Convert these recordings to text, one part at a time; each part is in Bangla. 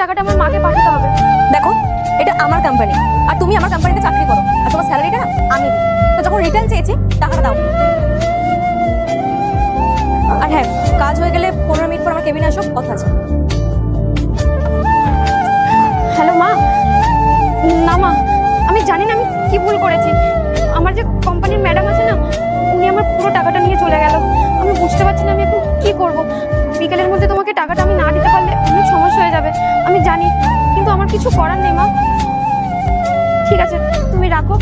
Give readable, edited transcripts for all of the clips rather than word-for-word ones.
টাকাটা আমার মাকে পাঠাতে হবে। দেখো, এটা আমার কোম্পানি, আর তুমি আমার কোম্পানিতে চাকরি করো, আর তোমার স্যালারিটা না আমি দিই। তো যখন রিটার্ন চেয়েছি টাকাটা দাও। আর হ্যাঁ, কাজ হয়ে গেলে 15 মিনিট পর আমার কেবিনে আসো, কথা আছে। হ্যালো মা। না মা, আমি জানি না আমি কি ভুল করেছি। আমার যে কোম্পানির ম্যাডাম আছে না, উনি আমার পুরো টাকাটা নিয়ে চলে গেল। আমি বুঝতে পারছি না আমি এখন কি করব। বিকেলের মধ্যে তোমাকে টাকাটা আমি না দিতে পারলে অনেক সমস্যা হয়ে যাবে, আমি জানি, কিন্তু আমার কিছু করার নেই মা। ঠিক আছে, তুমি রাখো,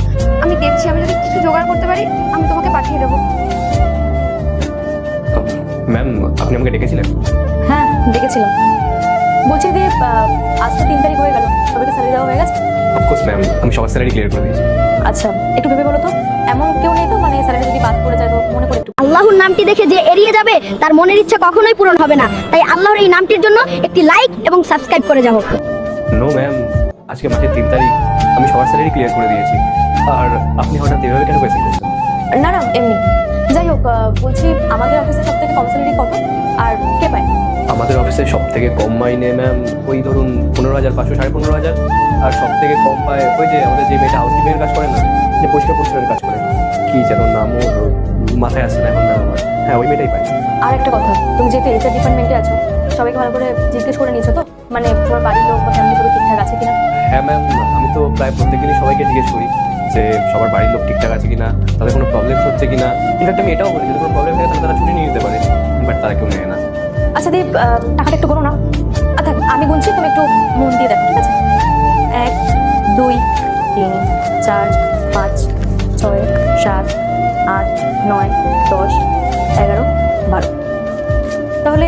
আমি দেখছি, আমি যদি কিছু জোগাড় করতে পারি আমি তোমাকে পাঠিয়ে দেবো। ম্যাম, আপনি আমাকে ডেকেছিলেন? হ্যাঁ, দেখেছিলাম। বলছি যে আজ তো 3 তারিখ হয়ে গেল, সবাইকে স্যালারি দেওয়া হয়ে গেছে? অফকোর্স ম্যাম, আমি সবার স্যালারি ক্লিয়ার করে দিয়েছি। আচ্ছা, একটু ভেবে বলো তো, এমন কেউ নেই তো মানে স্যালারি যদি বাদ পড়ে যায় তো মনে করে একটু। আল্লাহর নামটি দেখে যে এড়িয়ে যাবে তার মনের ইচ্ছা কখনোই পূরণ হবে না। তাই আল্লাহর এই নামটির জন্য একটি লাইক এবং সাবস্ক্রাইব করে যাও। নো ম্যাম, আজকে মাসের 3 তারিখ, আমি সবার স্যালারি ক্লিয়ার করে দিয়েছি। আর আপনি হঠাৎ এভাবে কেন কোয়েশ্চেন করছেন? না না, এমনি। যাই হোক, বলছি আমাদের অফিসে সব থেকে কম স্যালারি কত আর কে পায়? আমাদের অফিসে সব থেকে কম মাইনে ম্যাম ওই ধরুন 15,500, 15,500। আর সব থেকে কম পায় ওই যে আমাদের যে মেয়েটা হাউসকিপিং কাজ করে না, যে পরিষ্কার পরিচ্ছন্ন কাজ করে, কি যেন নাম, ওর মাথায় আসছে না এখন ম্যাম আমার। হ্যাঁ, ওই মেয়েটাই পায়। আর একটা কথা, তুমি যেহেতু এইচআর ডিপার্টমেন্টে আছো, সবাইকে ভালো করে জিজ্ঞেস করে নিয়েছো তো, মানে তোমার বাড়ির লোক বা ফ্যামিলি সবাই ঠিকঠাক আছে কিনা? হ্যাঁ ম্যাম, আমি তো প্রায় প্রত্যেকদিনই সবাইকে জিজ্ঞেস করি যে সবার বাড়ির লোক ঠিকঠাক আছে কিনা, তাদের কোনো প্রবলেমস হচ্ছে কিনা। ইনফ্যাক্ট আমি এটাও বলি যদি কোনো প্রবলেম থাকে তাহলে তারা ছুটি নিয়ে নিতে পারে, বাট তারা কেউ নেয় না। আচ্ছা দীপ, টাকাটা একটু করো না। আচ্ছা, আমি গুনছি, তুমি একটু মন দিয়ে দেখো, ঠিক আছে? 1 2 3 4 5 6 7 8 9 10 11 12। তাহলে